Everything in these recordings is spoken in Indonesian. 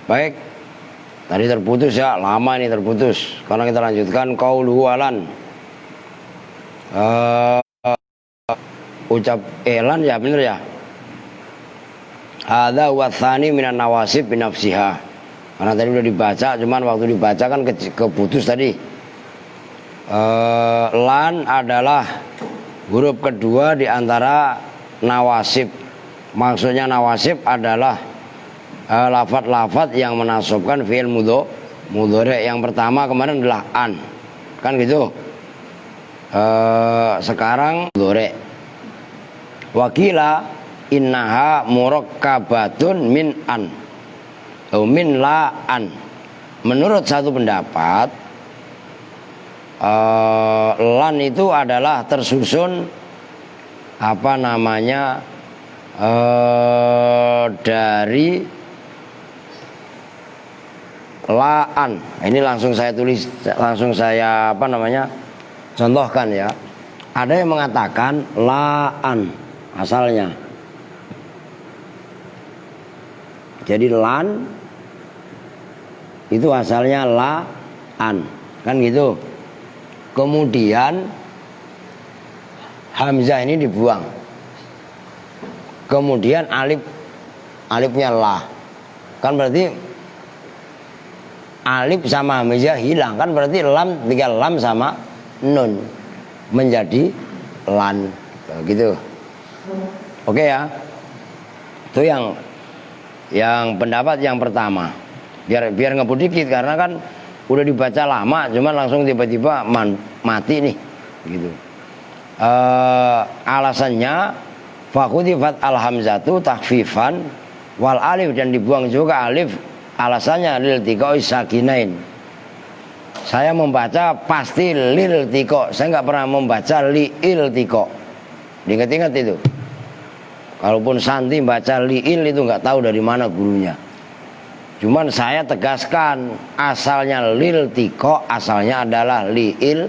Baik, tadi terputus ya, lama ini terputus. Karena kita lanjutkan qauluhu alan. Ucap elan ya, bener ya. Hadza wa tsani minan nawasib bi nafsiha. Karena tadi udah dibaca, cuman waktu dibaca kan keputus tadi. Lan adalah huruf kedua di antara nawasib. Maksudnya nawasib adalah lafaz-lafaz yang menasabkan fi'il mudhari. Yang pertama kemarin adalah an, kan gitu. Sekarang mudhari. Wakila innaha murakkabatun min an atau min la an. Menurut satu pendapat, lan itu adalah tersusun apa namanya dari laan. Ini langsung saya tulis, langsung saya apa namanya contohkan ya. Ada yang mengatakan laan asalnya. Jadi lan itu asalnya laan, kan gitu. Kemudian hamzah ini dibuang. Kemudian alifnya la. Kan berarti alif sama hamzah hilang, kan berarti lam tinggal lam sama nun menjadi lan. Gitu. Oke ya. Itu yang pendapat yang pertama. Biar ngebut dikit karena kan udah dibaca lama, cuman langsung tiba-tiba mati nih, gitu. Alasannya fakutifat alhamzatu takhfifan wal alif, dan dibuang juga alif. Alasannya lil tiqo sakinain. Saya membaca pasti lil tiqo, saya nggak pernah membaca liil tiqo. Diingat-ingat itu. Kalaupun Santi baca liil itu nggak tahu dari mana gurunya. Cuman saya tegaskan asalnya lil tiko, asalnya adalah liil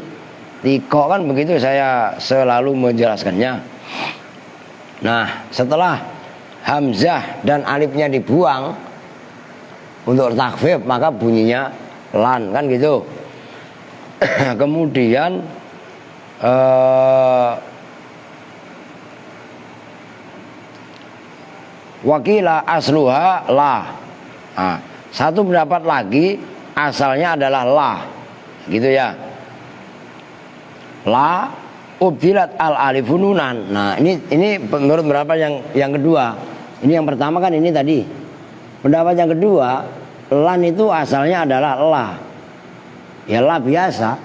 tiko, kan begitu saya selalu menjelaskannya. Nah, setelah hamzah dan alifnya dibuang untuk takhfif, maka bunyinya lan, kan gitu. Kemudian wakila asluha la. Nah, satu pendapat lagi asalnya adalah la, gitu ya. La ubdilat al alifununan. Nah, ini menurut pendapat yang kedua. Ini yang pertama kan ini tadi. Pendapat yang kedua, lan itu asalnya adalah la. Ya la biasa.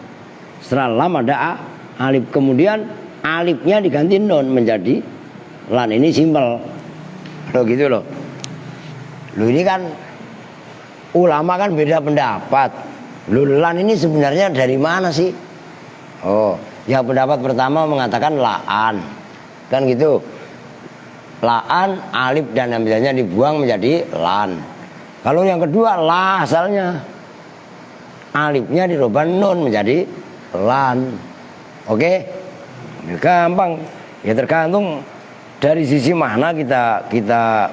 Setelah lam ada alif, kemudian alifnya diganti nun menjadi lan. Ini simpel. Loh gitu loh. Loh ini kan ulama kan beda pendapat. Lan ini sebenarnya dari mana sih? Oh, yang pendapat pertama mengatakan laan, kan gitu. Laan, alif dan hamzahnya dibuang menjadi lan. Kalau yang kedua la asalnya, alifnya dirubah nun menjadi lan. Oke, gampang. Ya tergantung dari sisi mana kita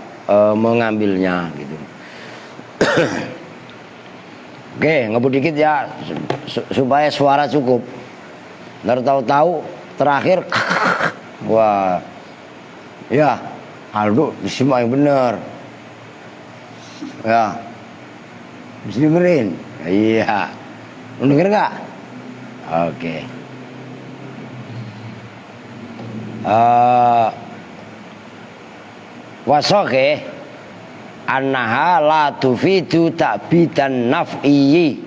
mengambilnya gitu. Oke, ngebut dikit ya supaya suara cukup. Ntar tahu-tahu terakhir wah. Ya, Aldo disimak yang benar. Ya. Dengerin. Iya. Lu denger enggak? Oke. Wasoke annaha la tufidu ta'bidan naf'i.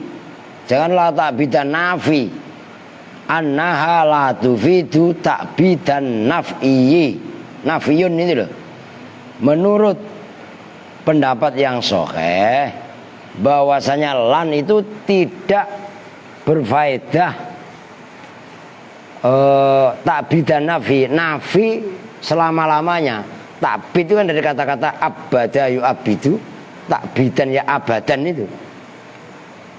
Jangan la ta'bidan nafi. Annaha la tufidu ta'bidan naf'i. Nafiyun ini loh. Menurut pendapat yang sahih bahwasanya lan itu tidak berfaedah ta'bidan nafi. Nafi selama-lamanya. Ta'bid itu kan dari kata-kata abada yu'abidu, ta'bidan ya abadan itu.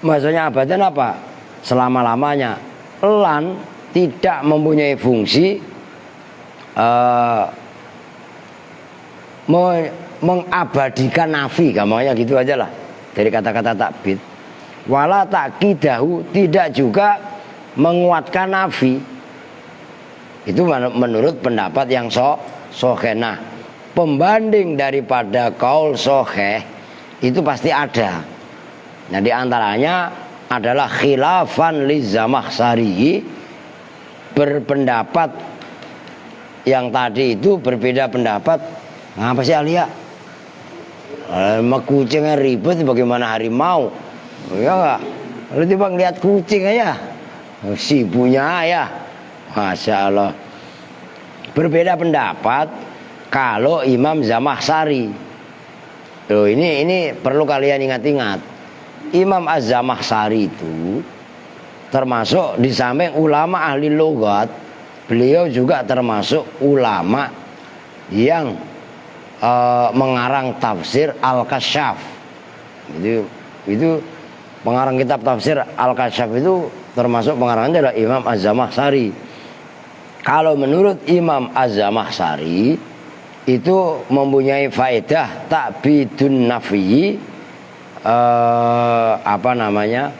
Maksudnya abadan apa? Selama-lamanya. Lan tidak mempunyai fungsi mengabadikan nafi, gampangnya gitu aja lah. dari kata-kata takbit. Wala takidahu, tidak juga menguatkan nafi. Itu menurut pendapat yang soheh. Nah, pembanding daripada kaul soheh itu pasti ada. Nah, di antaranya adalah khilafan lizzamakhsyari, berpendapat yang tadi itu berbeda pendapat. Ngapa sih Alia? Sama kucingnya ribet bagaimana harimau? Ya enggak? Lu tiba ngeliat kucing aja, sibuknya ya. Masya Allah. Berbeda pendapat kalau Imam Zamakhsyari. Loh, ini perlu kalian ingat-ingat. Imam Az-Zamakhsyari itu termasuk di samping ulama ahli logat, beliau juga termasuk ulama yang mengarang tafsir Al-Kasyaf. Itu pengarang kitab tafsir Al-Kasyaf itu termasuk pengarangnya adalah Imam Az-Zamakhsyari. Kalau menurut Imam Az-Zamakhsyari itu mempunyai faedah takbidun nafi, apa namanya,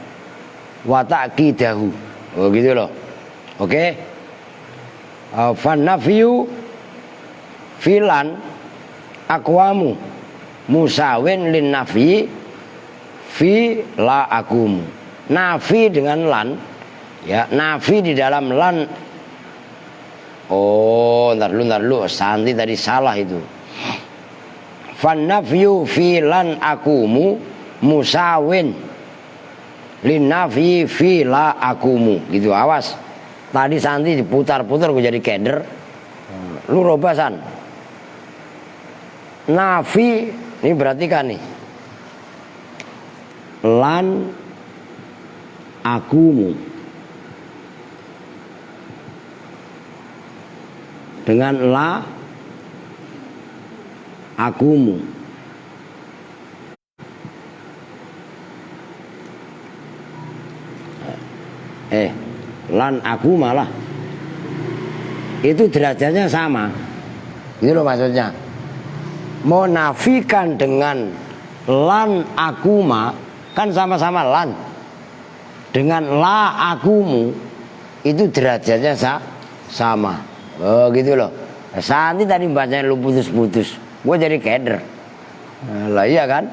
wa ta'kidahu. Oh gitu loh. Oke. Fan nafiyu filan aqwamu musawin lin nafi fi la akumu. Nafi dengan lan, ya, nafi di dalam lan. Oh, ntar dulu, Santi tadi salah itu. Fan nafyu fi lan akumu musawin lin nafi fi la akumu. Gitu, awas. Tadi Santi diputar-putar gue jadi keder. Lu robasan. Nafi ini berarti kan nih. Lan akumu dengan la akumu. Lan aku malah itu derajatnya sama. Ini loh maksudnya. Menafikan dengan lan akuma kan sama-sama lan. Dengan la akumu itu derajatnya sama. Oh gitu loh. Santi tadi bacanya lu putus-putus, gue jadi keder. Lah iya kan?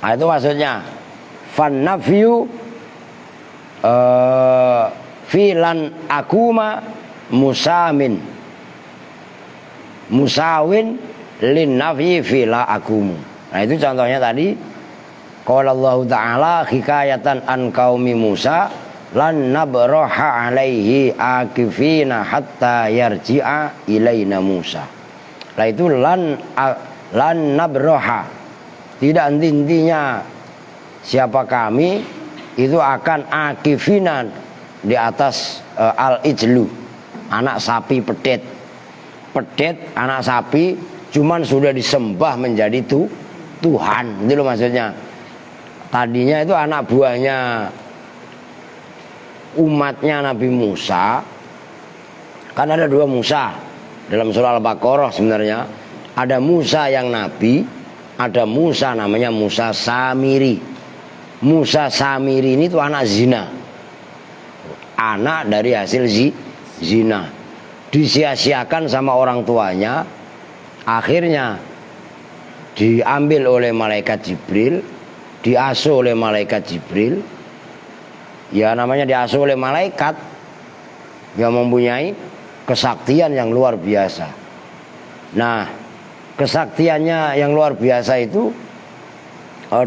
Nah, itu maksudnya. Fan nafyu filan akuma musawin lin nafyi fila akumu. Nah itu contohnya tadi. Qala Allah Ta'ala hikayatan an qaumi Musa lan nabraha alaihi akifina hatta yarji'a ilaina Musa. Nah itu lan nabraha, tidak intinya siapa kami itu akan akifina di atas al-ijlu, anak sapi pedet anak sapi, cuman sudah disembah menjadi Tuhan. Itu loh maksudnya. Tadinya itu anak buahnya umatnya Nabi Musa. Kan ada dua Musa dalam surah Al-Baqarah sebenarnya. Ada Musa yang Nabi, ada Musa namanya Musa Samiri. Musa Samiri ini tuh anak zina, anak dari hasil zina, disia-siakan sama orang tuanya. Akhirnya diambil oleh malaikat Jibril, diasuh oleh malaikat Jibril. Ya namanya diasuh oleh malaikat yang mempunyai kesaktian yang luar biasa. Nah, kesaktiannya yang luar biasa itu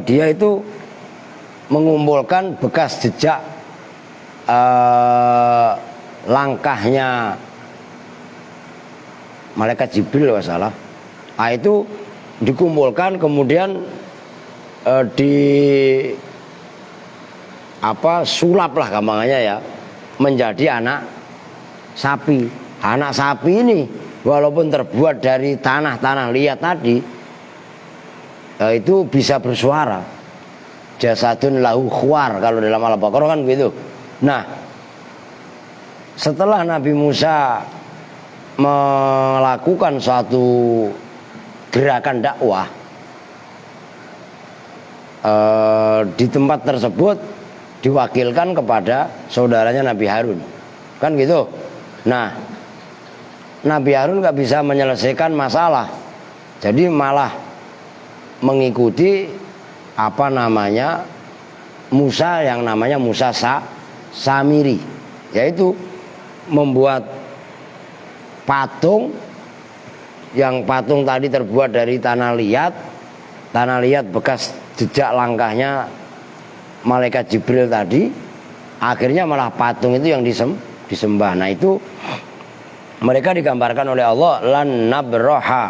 dia itu mengumpulkan bekas jejak langkahnya malaikat Jibril kalau salah. Nah, itu dikumpulkan kemudian sulap lah gampangannya ya, menjadi anak sapi. Anak sapi ini walaupun terbuat dari tanah liat tadi, itu bisa bersuara. Jasadun lahu khuar kalau dalam Al-Baqarah kan begitu. Nah, setelah Nabi Musa melakukan suatu gerakan dakwah, di tempat tersebut diwakilkan kepada saudaranya Nabi Harun, kan gitu. Nah, Nabi Harun nggak bisa menyelesaikan masalah, jadi malah mengikuti apa namanya Musa, yang namanya Musa Samiri, yaitu membuat patung, yang patung tadi terbuat dari tanah liat bekas jejak langkahnya malaikat Jibril tadi. Akhirnya malah patung itu yang disembah. Nah, itu mereka digambarkan oleh Allah, lan nabroha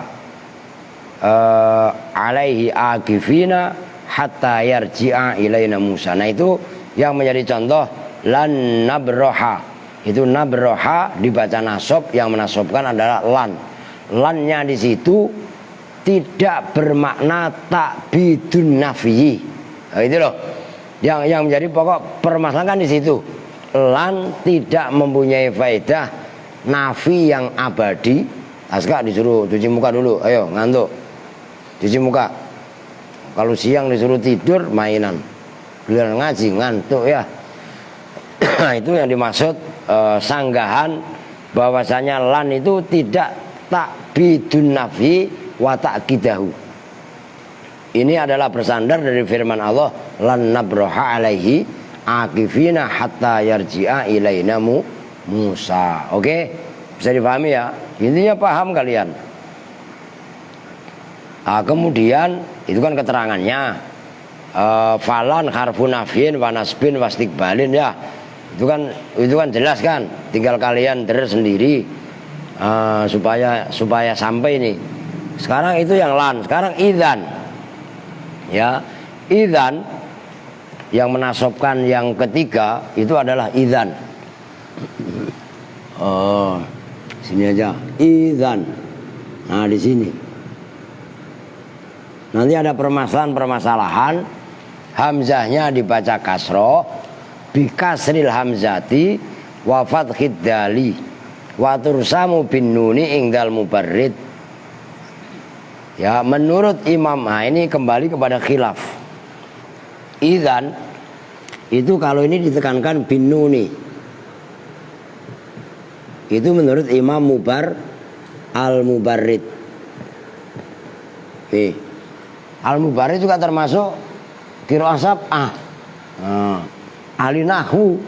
alaihi akifina hatta yarji'a ilaina Musa. Nah, itu yang menjadi contoh lan nabroha. Itu nabroha dibaca nasab, yang menasobkan adalah lan. Lannya di situ tidak bermakna takbidun nafyi. Nah, itu loh yang menjadi pokok permasalahan di situ. Lan tidak mempunyai faedah nafi yang abadi. Aska disuruh cuci muka dulu, ayo ngantuk, cuci muka. Kalau siang disuruh tidur mainan, giliran ngaji ngantuk ya. Nah, itu yang dimaksud sanggahan bahwasanya lan itu tidak takbidun nafi wa ta'kidahu. Ini adalah bersandar dari firman Allah, lan nabroha alaihi akifina hatta yarji'a ilaina Musa. Oke? Bisa dipahami ya? Intinya paham kalian. Nah, kemudian itu kan keterangannya. Falan harfun nafyin wa nasbin wastikbalin ya. Itu kan jelas kan? Tinggal kalian sendiri supaya sampai ini. Sekarang itu yang lan, sekarang idzan. Ya, idzan yang menasobkan yang ketiga itu adalah idzan. Oh, sini aja. Idzan. Nah, di sini. Nanti ada permasalahan. Hamzahnya dibaca kasroh, bikasril hamzati wa fathid dali wa tursamu bin nuni ingdal mubarrid. Ya, menurut Imam, nah ini kembali kepada khilaf. Idzan itu kalau ini ditekankan bin nuni, itu menurut Imam Al-Mubarrid. Nih, Al-Mubarrid juga termasuk qiraah sab'ah. Ahli nahwu.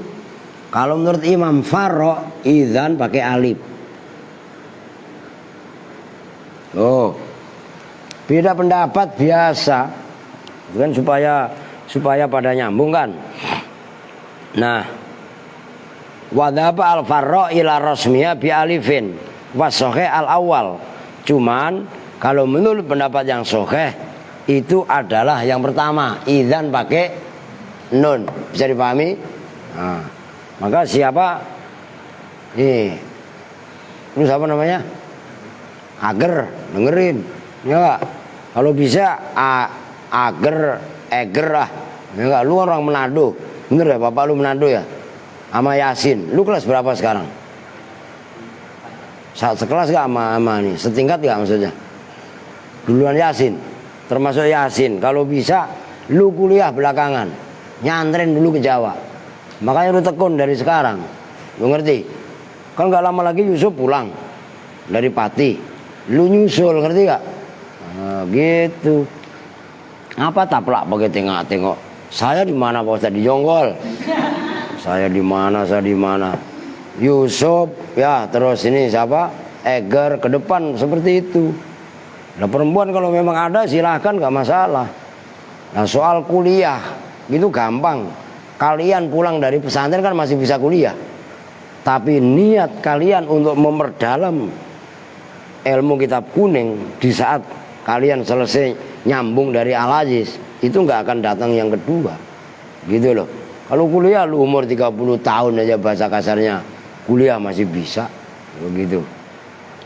Kalau menurut Imam Farro, idzan pakai alif. Oh, beda pendapat biasa, kan supaya pada nyambung kan. Nah, wadhaba al-farro ila rasmiya bi alifin wasohe al-awal. Cuman kalau menurut pendapat yang soheh itu adalah yang pertama, idzan pakai nun. Bisa dipahami? Nah, maka siapa? Lu siapa namanya? Ager, dengerin. Ya, kalau bisa eger lah. Ya enggak, lu orang Manado. Bener ya, bapak lu Manado ya? Sama Yasin. Lu kelas berapa sekarang? Sekelas gak sama nih? Setingkat gak maksudnya? Duluan Yasin. Termasuk Yasin. Kalau bisa lu kuliah belakangan. Nyantren dulu ke Jawa. Makanya lu tekun dari sekarang. Lu ngerti? Kan gak lama lagi Yusuf pulang dari Pati. Lu nyusul, ngerti gak? Nah, gitu. Apa taplak pakai tengok-tengok? Saya di mana Pak Ustaz? Di Jonggol. Saya di mana? Yusuf, ya terus ini siapa? Eger ke depan seperti itu. Nah, perempuan kalau memang ada silahkan, gak masalah. Nah, soal kuliah itu gampang. Kalian pulang dari pesantren kan masih bisa kuliah. Tapi niat kalian untuk memperdalam ilmu kitab kuning di saat kalian selesai nyambung dari Al-Aziz, itu nggak akan datang yang kedua, gitu loh. Kalau kuliah lu umur 30 tahun aja bahasa kasarnya kuliah masih bisa, begitu.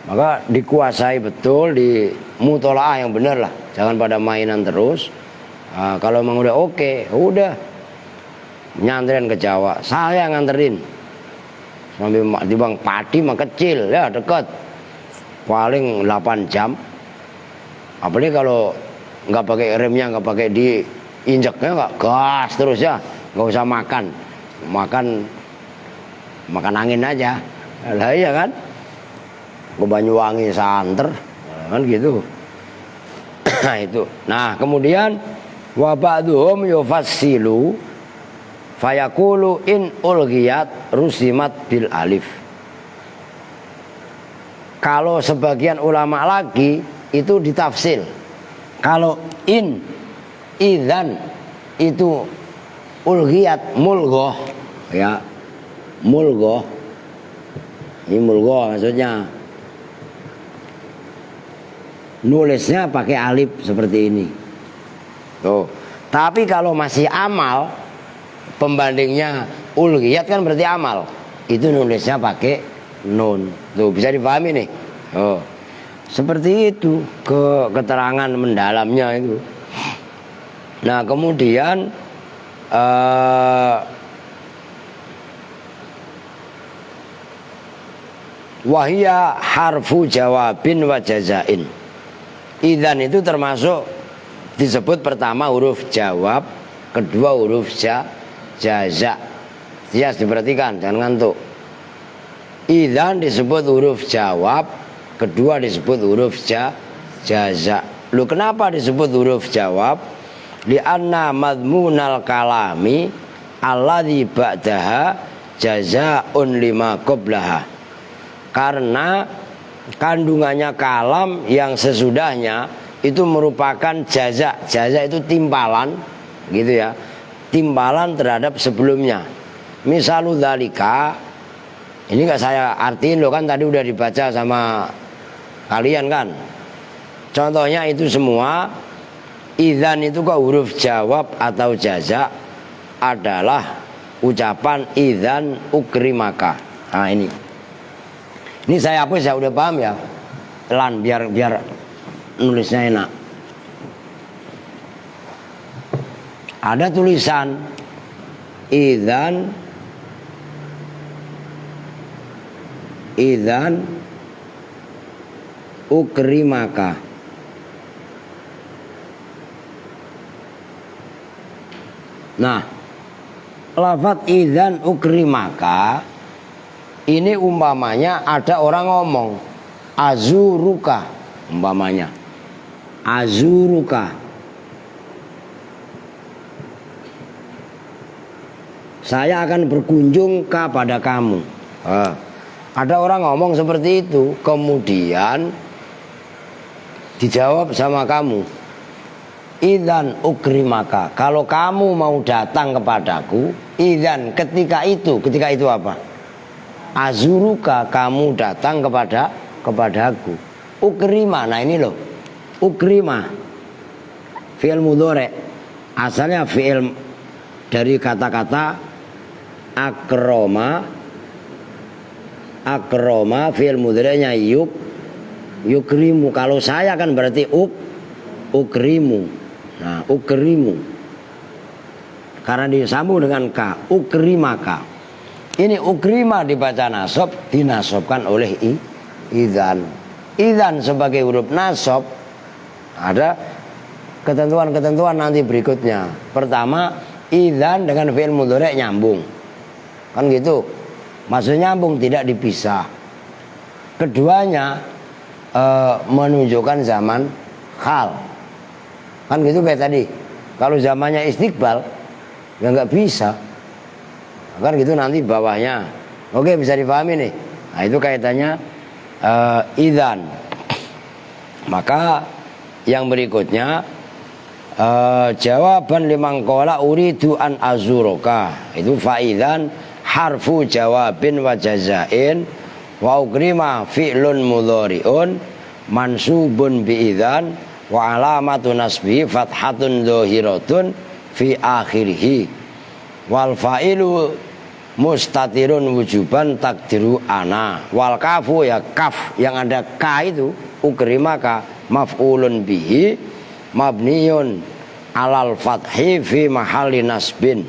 Maka dikuasai betul, di mutolaah yang benar lah, jangan pada mainan terus. Nah, kalau emang udah oke, udah nyantren ke Jawa, saya nganterin sampai di Bang Pati mah kecil ya, dekat, paling 8 jam. Apalagi kalau nggak pakai remnya, nggak pakai injeknya nggak gas terus ya, nggak usah makan angin aja. Lah iya kan, ke Banyuwangi santer kan gitu. Nah itu. Nah kemudian wa ba'duhum yufassilu fayaqulu in ulghiyat rusimat bil alif. Kalau sebagian ulama lagi itu ditafsir. Kalau idzan itu ulghiyat mulghoh ya. Mulghoh. Ini mulghoh maksudnya nulisnya pakai alif seperti ini. Tuh. Tapi kalau masih amal, pembandingnya ulghiyat kan berarti amal. Itu nulisnya pakai nun. Tuh bisa dipahami nih. Oh. Seperti itu keterangan mendalamnya itu. Nah, kemudian wahia harfu jawabin wa jazain. Idzan itu termasuk disebut pertama huruf jawab, kedua huruf jaza. Ya, diperhatikan, jangan ngantuk. Idzan disebut huruf jawab, kedua disebut huruf jaza. Lu kenapa disebut huruf jawab? Li'anna madmunal kalami alladzi ba'daha jazaa'un lima qablaha. Karena kandungannya kalam yang sesudahnya itu merupakan jaza. Jaza itu timpalan gitu ya. Timpalan terhadap sebelumnya. Misalu dzalika, ini gak saya artiin loh, kan tadi udah dibaca sama kalian kan. Contohnya itu semua. Idzan itu kok huruf jawab atau jaza adalah ucapan idzan ukrimaka. Nah ini saya hapus ya, udah paham ya. Lan biar nulisnya enak. Ada tulisan idzan ukrimaka. Nah, lafadz idzan ukrimaka ini umpamanya ada orang ngomong azuruka, umpamanya azuruka, saya akan berkunjung kepada kamu. Ada orang ngomong seperti itu, kemudian dijawab sama kamu, idzan ukrimaka, kalau kamu mau datang kepadaku. Idzan ketika itu apa? Azuruka, kamu datang kepadaku. Ukrima, nah ini loh, ukrima fi'il mudhari, asalnya fi'il dari kata-kata akroma fi'il mudhari'nya yukrimu. Kalau saya kan berarti ukrimu. Nah, ukrimu karena disambung dengan ka, ukrimaka. Ini ukrima dibaca nasab, dinasobkan oleh idzan. Idzan sebagai huruf nasab ada ketentuan-ketentuan nanti berikutnya. Pertama, idzan dengan fi'il mudhari' nyambung. Kan gitu. Maksudnya nyambung, tidak dipisah. Keduanya menunjukkan zaman hal. Kan gitu kayak tadi. Kalau zamannya istiqbal ya nggak bisa. Kan gitu nanti bawahnya. Oke, bisa dipahami nih. Nah, itu kaitannya idzan. Maka yang berikutnya jawaban liman qala uridu an azuroka. Itu fa'idzan harfu jawabin wa jazain wa ukrima fi'lun mudhari'un mansubun bi idzan wa alamatu nasbi fathatun dhahiratun fi akhirih wal fa'ilu mustatirun wujuban takdiru ana wal kafu, ya kaf yang ada ka itu ukrimaka maf'ulun bihi mabniun alal fathi fi mahalli nasbin.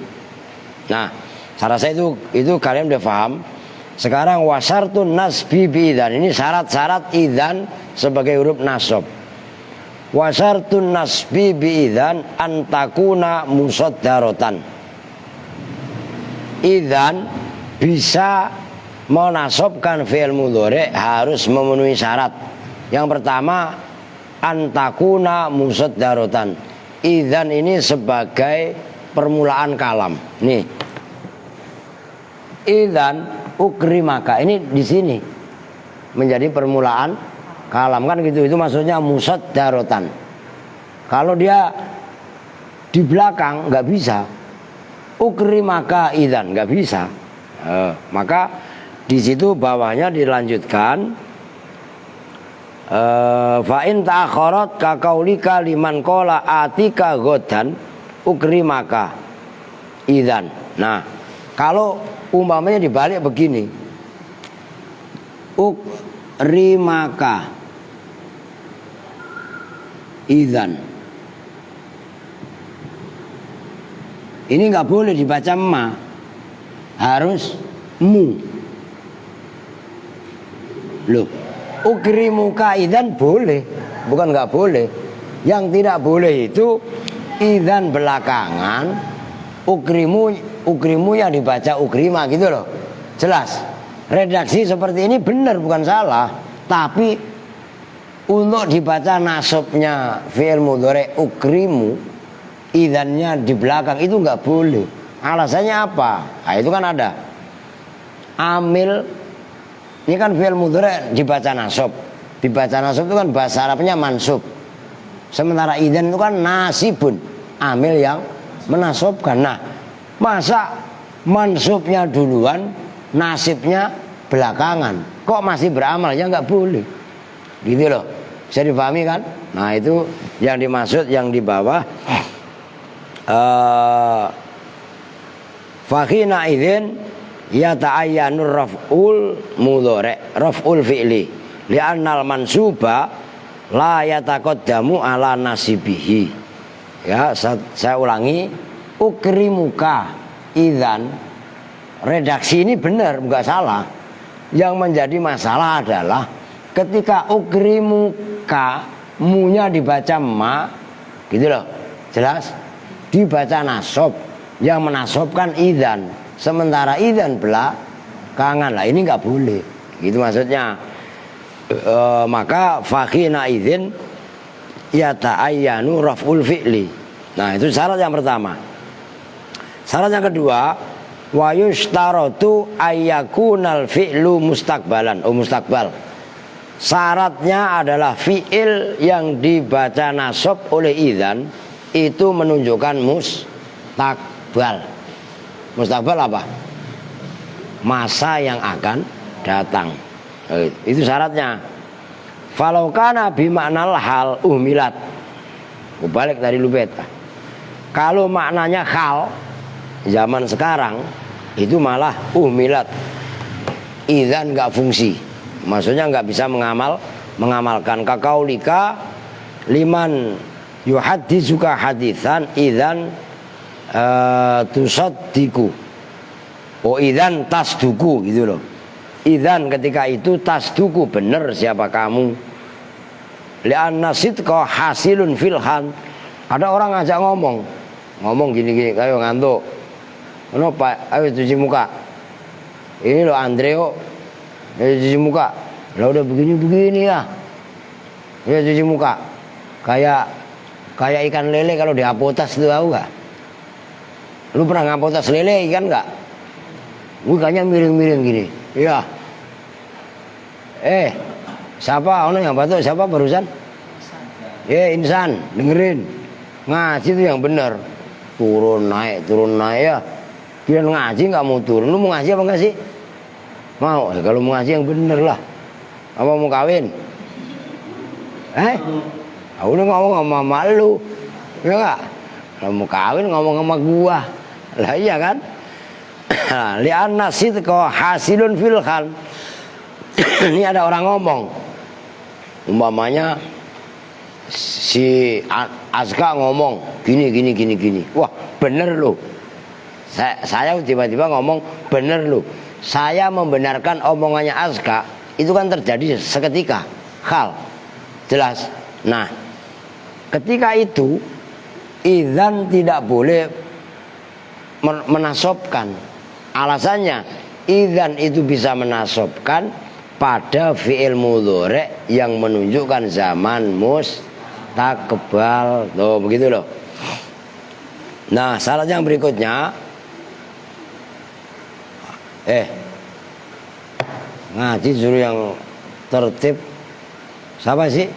Nah, saya rasa itu kalian udah paham. Sekarang wasartun nasbi bi idzan, ini syarat-syarat idzan sebagai huruf nasab. Wa syartun nasbi bi idzan antakuna musaddaratan. Idzan bisa menasobkan fi'il mudhari harus memenuhi syarat. Yang pertama antakuna musaddaratan. Idzan ini sebagai permulaan kalam. Nih. Idzan ukrimaka ini di sini menjadi permulaan kalam kan gitu, itu maksudnya musaddaratan. Kalau dia di belakang nggak bisa, ukrimaka idzan nggak bisa. Maka di situ bawahnya dilanjutkan fa in ta'akharat ka qaulika liman qala atika ghadan ukrimaka idzan. Nah, kalau umpamanya dibalik begini, ukrimaka idzan, ini nggak boleh dibaca ma, harus mu. Loh, ukrimuka idzan boleh, bukan nggak boleh. Yang tidak boleh itu idzan belakangan, ukrimu yang dibaca ukrima gitu loh. Jelas. Redaksi seperti ini benar, bukan salah. Tapi untuk dibaca nasabnya fi'il mudhari ukrimu, idzannya di belakang itu nggak boleh. Alasannya apa? Nah, itu kan ada amil. Ini kan fi'il mudhari dibaca nasab. Dibaca nasab itu kan bahasa Arabnya mansub. Sementara idzan itu kan nasibun, amil yang menasabkan. Nah, masa mansubnya duluan, nasibnya belakangan, kok masih beramal? Ya nggak boleh. Gitu loh. Bisa dipahami kan? Nah, itu yang dimaksud yang di bawah. Fakhina idzin yata'ayyanur raf'ul mudhari, raf'ul fi'li li'annal mansuba la yataqaddamu ala nasibihi. Ya, saya ulangi, ukrimuka idzan, redaksi ini benar, enggak salah. Yang menjadi masalah adalah ketika ukrimuka, munya dibaca ma, gitu loh. Jelas? Dibaca nasab, yang menasobkan idzan, sementara idzan belakangan. Lah ini enggak boleh. Gitu maksudnya. Maka fakhina idzin yata'ayyanu raf'ul fi'li. Nah, itu syarat yang pertama. Syarat yang kedua, wa yushtaratu ayyakunal fi'lu mustaqbalan. Mustaqbal. Syaratnya adalah fi'il yang dibaca nasab oleh idzan itu menunjukkan mustaqbal. Mustaqbal apa? Masa yang akan datang. Itu syaratnya. Falau kana bimaknal hal uhmilat. Balik dari lubeta. Kalau maknanya hal zaman sekarang itu malah uhmilat. Idzan enggak fungsi. Maksudnya enggak bisa mengamalkan kakaulika liman yuhaddizuka haditsan idzan tusaddiku. Oh, idzan tasduku gitu loh. Idzan ketika itu tasduku, benar siapa kamu. Li'anna sidqa hasilun filhan. Ada orang ngajak ngomong gini-gini, ayo ngantuk. Kenapa? Ayo cuci muka. Ini loh Andreo, ayo cuci muka. Lah udah begini-begini ya. Ayo cuci muka. Kayak ikan lele kalau diapotas itu, tahu nggak? Lu pernah ngapotas lele ikan nggak? Mukanya miring-miring gini. Iya. Siapa orang yang batuk? Siapa barusan? Insan, dengerin. Ngaji itu yang benar. Turun naik ya. Biar ngaji nggak mau turun. Lu mau ngaji apa nggak sih? Mau. Kalau mau ngaji yang benar lah. Apa mau kawin? Aku udah ngomong sama lu, ya nggak? Kalau mau kawin ngomong sama gua. Lah iya kan? Li'anna sidqa hasilun fil hal. Ini ada orang ngomong, umpamanya si Azka ngomong gini. Wah, bener loh. Saya tiba-tiba ngomong bener loh. Saya membenarkan omongannya Azka. Itu kan terjadi seketika. Hal. Jelas. Nah, ketika itu idzan tidak boleh menasobkan. Alasannya idzan itu bisa menasobkan pada fi'il mudhari' yang menunjukkan zaman mustaqbal. Tuh begitu loh. Nah, syarat yang berikutnya ngaji suruh yang tertib. Siapa sih?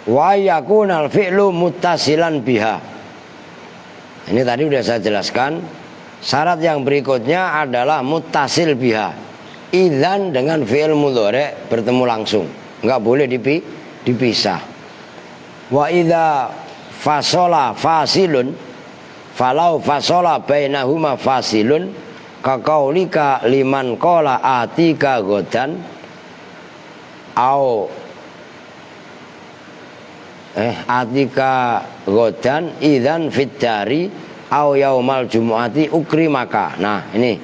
Wa yakunal fi'lu muttasilan biha. Ini tadi udah saya jelaskan. Syarat yang berikutnya adalah muttasil biha. Idzan dengan fi'il mudhari' bertemu langsung, enggak boleh dipisah. Wa idza fasola fasilun falau fasola bainahuma fasilun kaqaulika liman qala atika godan au atika godan idzan fiddari au yaumal jumu'ati ukrimaka. Nah, ini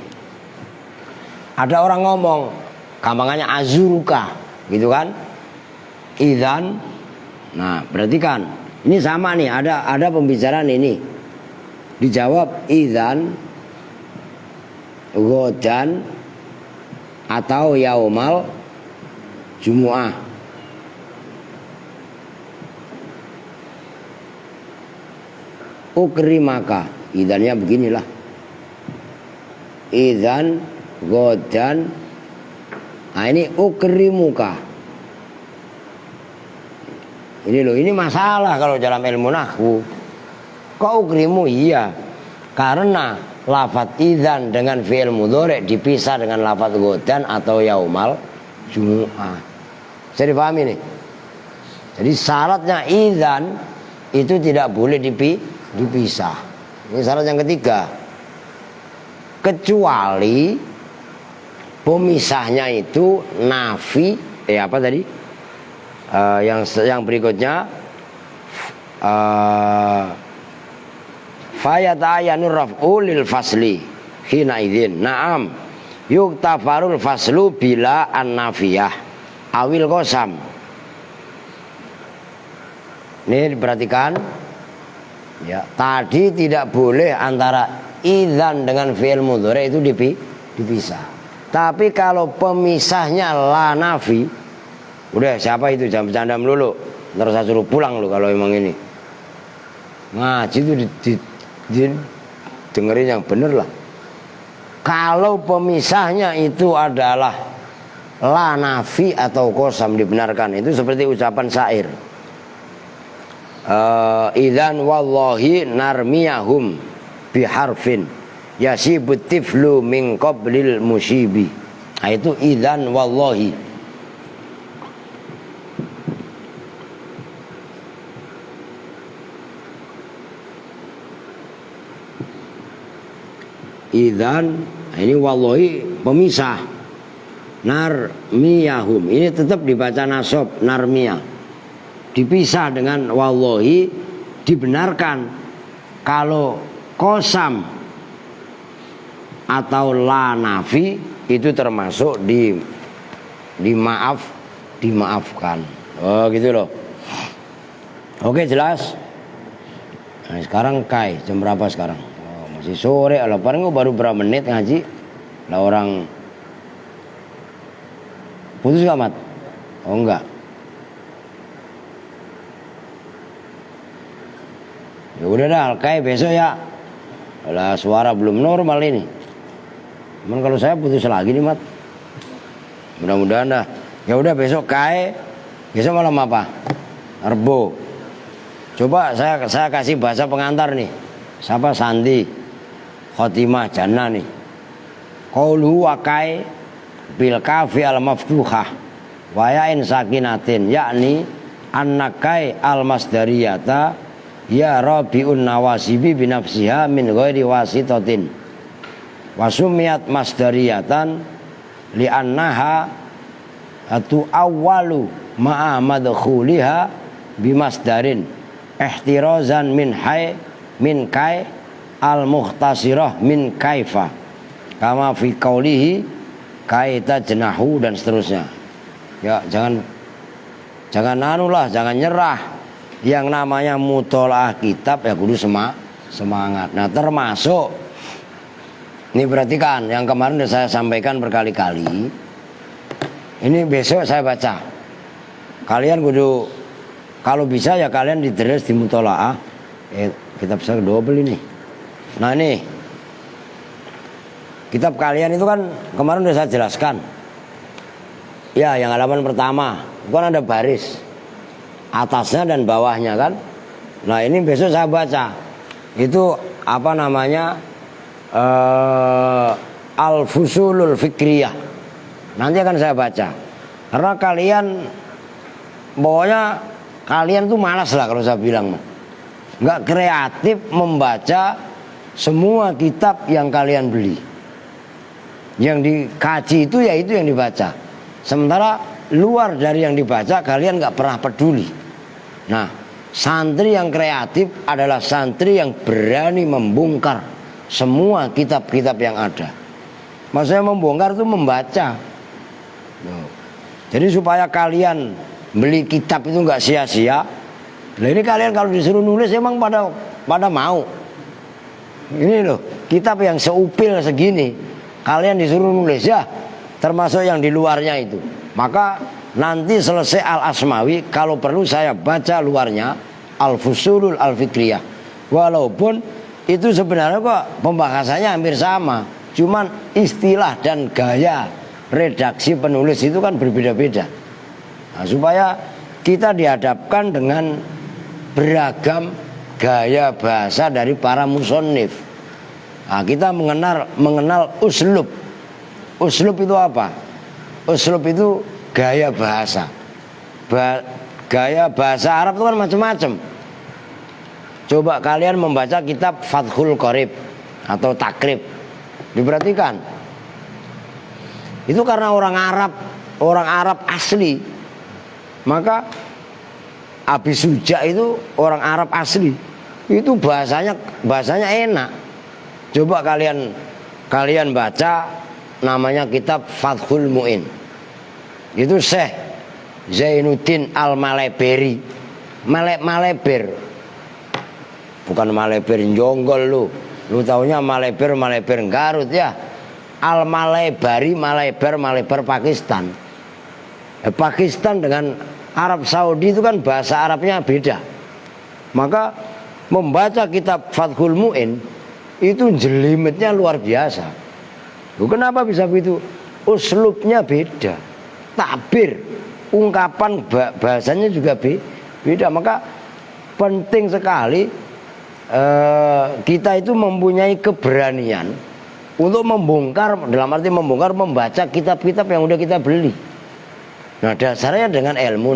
ada orang ngomong gampangannya azuruka gitu kan, idzan. Nah, berarti kan ini sama nih, ada pembicaraan ini dijawab idzan godan atau yaumal jumu'ah. Ukrimaka, idzannya beginilah. Idzan godan. Nah, ini ukrimuka. Ini loh, ini masalah kalau dalam ilmu nahwu. Kok ukrimu? Iya, karena lafadz idzan dengan fi'il mudhari' dipisah dengan lafadz godan atau yaumal jumu'ah. Bisa dipahami nih? Jadi syaratnya idzan itu tidak boleh dipisah. Ini syarat yang ketiga. Kecuali pemisahnya itu nafi, apa tadi? Yang berikutnya fayata'ayanur raf'u lil fasli hina idzin. Naam yuktafarul faslu bila an-nafiyah awil qasam. Ini diperhatikan ya, tadi tidak boleh antara idzan dengan fi'il mudhari' itu dipisah. Tapi kalau pemisahnya la nafi, udah siapa itu jangan bercanda melulu, ntar saya suruh pulang lo kalau emang ini ngaji itu dengerin yang bener lah. Kalau pemisahnya itu adalah la nafi atau qasam dibenarkan, itu seperti ucapan syair. Idzan wallahi narmiyahum biharfin yasibut tiflu min qablil musyibi. Nah, itu idzan wallahi. Idzan, ini wallahi pemisah. Narmiyahum, ini tetap dibaca nasab narmiyah. Dipisah dengan wallahi dibenarkan. Kalau qasam atau la nafi itu termasuk dimaafkan. Oh gitu loh. Oke, jelas. Nah, sekarang Kai jam berapa sekarang? Masih sore, ala paling baru berapa menit ngaji. Lah orang putus gak, Mat? Oh enggak. Ya udah dah, Alkai besok ya. Lah suara belum normal ini. Cuman kalau saya putus lagi nih, Mat. Mudah-mudahan dah. Ya udah besok Kai. Besok malam apa? Rebo. Coba saya kasih bahasa pengantar nih. Siapa? Sandi Khotimah Jannah nih. Qaulu wa kai bil kafi al maftuhah wa ya'in sakinatin, yakni annakai al masdariyata ya rabiun nawasibi binafsiha min ghairi wasitatin wa sumiyat masdariyatan li annaha atu awwalu ma'a madkhuliha bimasdarin ihtirazan min kai al-mukhtasirah min kaifa kama fi qaulihi kaita jenahu dan seterusnya. Ya jangan jangan nyerah. Yang namanya mutolaah kitab ya kudu semangat. Nah termasuk ini perhatikan yang kemarin sudah saya sampaikan berkali-kali. Ini besok saya baca. Kalian kudu kalau bisa ya kalian diterus di mutolaah. Kitab saya double ini. Nah ini kitab kalian itu kan kemarin sudah saya jelaskan. Ya yang halaman pertama itu kan ada baris atasnya dan bawahnya kan. Nah ini besok saya baca. Itu apa namanya Al-Fusulul Fikriyah. Nanti akan saya baca. Karena kalian pokoknya kalian tuh malas lah kalau saya bilang. Nggak kreatif membaca semua kitab yang kalian beli. Yang dikaji itu ya itu yang dibaca. Sementara luar dari yang dibaca kalian nggak pernah peduli. Nah, santri yang kreatif adalah santri yang berani membongkar semua kitab-kitab yang ada. Maksudnya membongkar itu membaca. Jadi supaya kalian beli kitab itu nggak sia-sia. Nah ini kalian kalau disuruh nulis emang pada mau. Ini loh kitab yang seupil segini kalian disuruh nulis ya, termasuk yang di luarnya itu. Maka nanti selesai Al-Asmawi kalau perlu saya baca luarnya Al-Fusulul Al-Fikriyah. Walaupun itu sebenarnya kok pembahasannya hampir sama, cuman istilah dan gaya redaksi penulis itu kan berbeda-beda. Nah, supaya kita dihadapkan dengan beragam gaya bahasa dari para musannif. Nah, kita mengenal uslub. Uslub itu apa? Uslub itu gaya bahasa. Gaya bahasa Arab itu kan macam-macam. Coba kalian membaca kitab Fathul Qorib atau Takrib. Diperhatikan. Itu karena orang Arab asli. Maka Abi Suja itu orang Arab asli. Itu bahasanya enak. Coba kalian baca namanya kitab Fathul Mu'in. Itu Syekh Zainuddin Al-Maleberi. Maleber. Bukan Maleber Jonggol lu. Lu taunya Maleber Garut ya. Al-Malebari Maleber Pakistan. Pakistan dengan Arab Saudi itu kan bahasa Arabnya beda. Maka membaca kitab Fathul Mu'in itu jelimetnya luar biasa. Kenapa bisa begitu? Uslubnya beda. Takbir, ungkapan bahasanya juga beda. Maka penting sekali kita itu mempunyai keberanian untuk membongkar, dalam arti membongkar, membaca kitab-kitab yang udah kita beli. Nah dasarnya dengan ilmu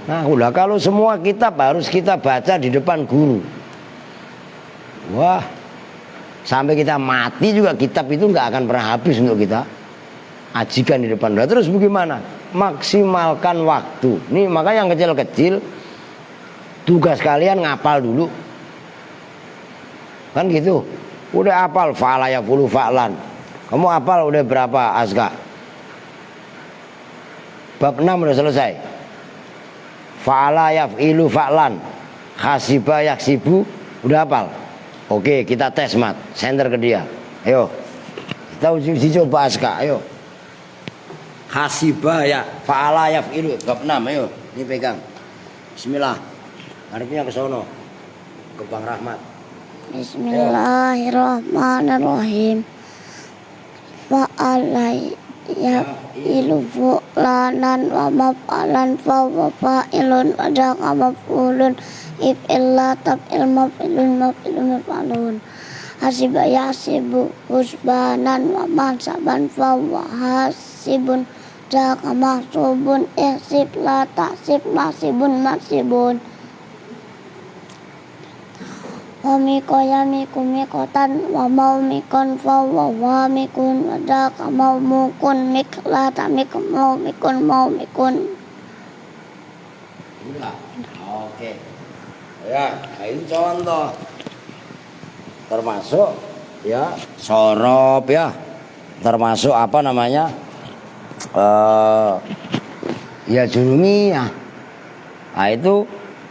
udah kalau semua kitab harus kita baca di depan guru. Wah, sampai kita mati juga kitab itu nggak akan pernah habis untuk kita ajikan di depan. Nah, terus bagaimana? Maksimalkan waktu. Nih makanya yang kecil-kecil tugas kalian ngapal dulu. Kan gitu. Udah hafal fa'ala yaf'ulu fa'lan. Kamu hafal udah berapa Azka? Bab 6 udah selesai. Fa'ala yaf'ilu fa'lan. Hasiba yaksibu udah hafal. Oke, kita tes mat. Senter ke dia. Ayo. Kita uji coba Azka, ayo. Hasiba ya fa'ala yaf'ilu bab 6, ayo. Ini pegang. Bismillah. Artinya ke sono. Ke Bang Rahmat. Bismillahirrahmanirrahim. Fa'ala yaf'ilu fa'lanan wa maf'alan fa fa'ilun wa ja'a maf'ulun if'illa tab'il maf'ilun maf'alun. Hasiba yahsibu husbanan wa mahsaban fa hasibun ja'a mahsubun ihsib la tahsib mahsibun mahsibun. Wa mikoya mikotan wa mau mikon fa wa mikun wa ja'a mau mukun mik la tamik mau mikun. Oke. Ya, itu contoh. Termasuk ya sorob ya. Termasuk apa namanya? ya jurumiyah. Nah itu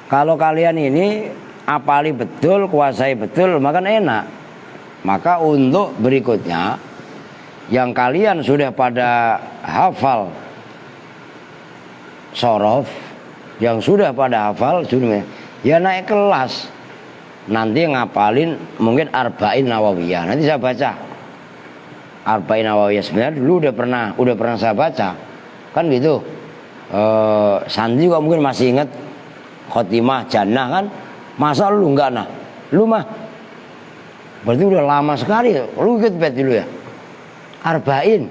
kalau kalian ini apali betul, kuasai betul, maka enak. Maka untuk berikutnya yang kalian sudah pada hafal sorof, yang sudah pada hafal jurumiyah, ya naik kelas. Nanti ngapalin mungkin Arba'in Nawawiyah. Nanti saya baca Arba'in Nawawiyah, sebenarnya dulu udah pernah saya baca. Kan gitu. Sandi juga mungkin masih ingat khotimah jannah kan. Masa lu enggak nah? Lu mah berarti udah lama sekali. Lu ikut bet dulu ya. Arba'in.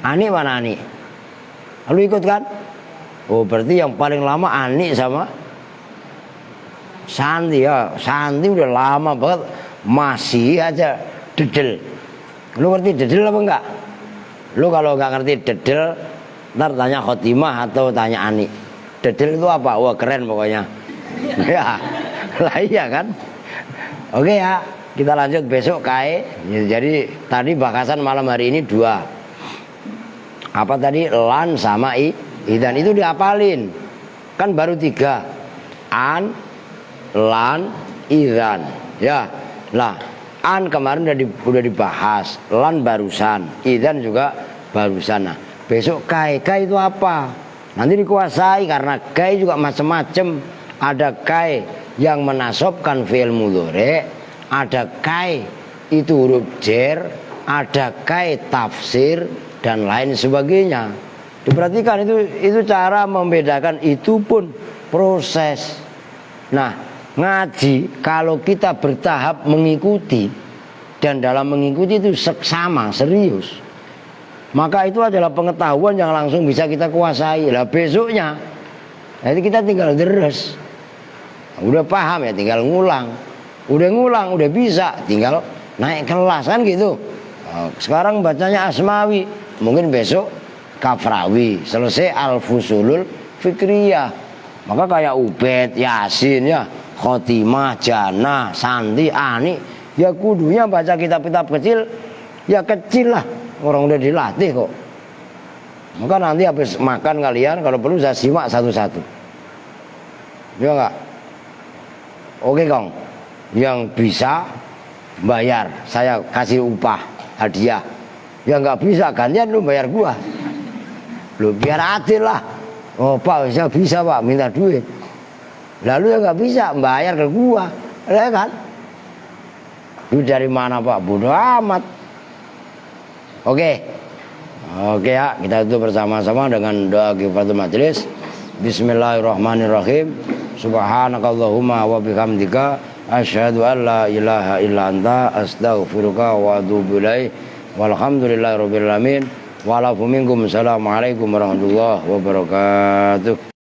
Ani mana Ani? Lu ikut kan? Oh berarti yang paling lama Ani sama Santi ya. Santi udah lama banget masih aja dedel. Lu ngerti dedel apa enggak? Lu kalau enggak ngerti dedel, ntar tanya khotimah atau tanya Ani. Dedel itu apa? Wah keren pokoknya. Ya, lah iya kan? Oke ya, kita lanjut besok KAE. Jadi tadi bahasan malam hari ini 2. Apa tadi? Lan sama dan itu dihafalin. Kan baru 3. An, lan, idan. Ya, lah an kemarin udah dibahas, lan barusan, idan juga barusan. Nah, besok KAE. KAE itu apa? Nanti dikuasai karena KAE juga macam-macam. Ada KAE yang menasobkan fi'il mudhari, ada KAE itu huruf jar, ada KAE tafsir dan lain sebagainya. Diperhatikan itu cara membedakan, itu pun proses. Nah, ngaji kalau kita bertahap mengikuti dan dalam mengikuti itu seksama serius, maka itu adalah pengetahuan yang langsung bisa kita kuasai. Lah besoknya jadi kita tinggal deres. Udah paham ya tinggal ngulang. Udah bisa tinggal naik kelas kan gitu. Sekarang bacanya Asmawi, mungkin besok Kafrawi, selesai Al-Fusulul Fikriyah. Maka kayak Ubed, Yasin ya, Khotimah, Jannah, Santi, Ani, ya kudunya baca kitab-kitab kecil. Ya kecil lah, orang udah dilatih kok. Maka nanti habis makan kalian kalau perlu saya simak satu-satu. Ya enggak? Oke Kong, yang bisa bayar saya kasih upah hadiah. Yang nggak bisa gantian lu bayar gua. Lu biar adil lah. Oh Pak saya bisa Pak minta duit. Lalu yang nggak bisa bayar ke gua, ya kan? Lu dari mana Pak? Bodoh amat. Oke ya kita tutup bersama-sama dengan doa kifaratul majelis. Bismillahirrahmanirrahim. Subhanakallahumma wa bihamdika asyhadu an la ilaha illa anta astaghfiruka wa atubu ilaik. Walhamdulillahirabbil alamin. Wa lakum minkum. Assalamualaikum warahmatullahi wabarakatuh.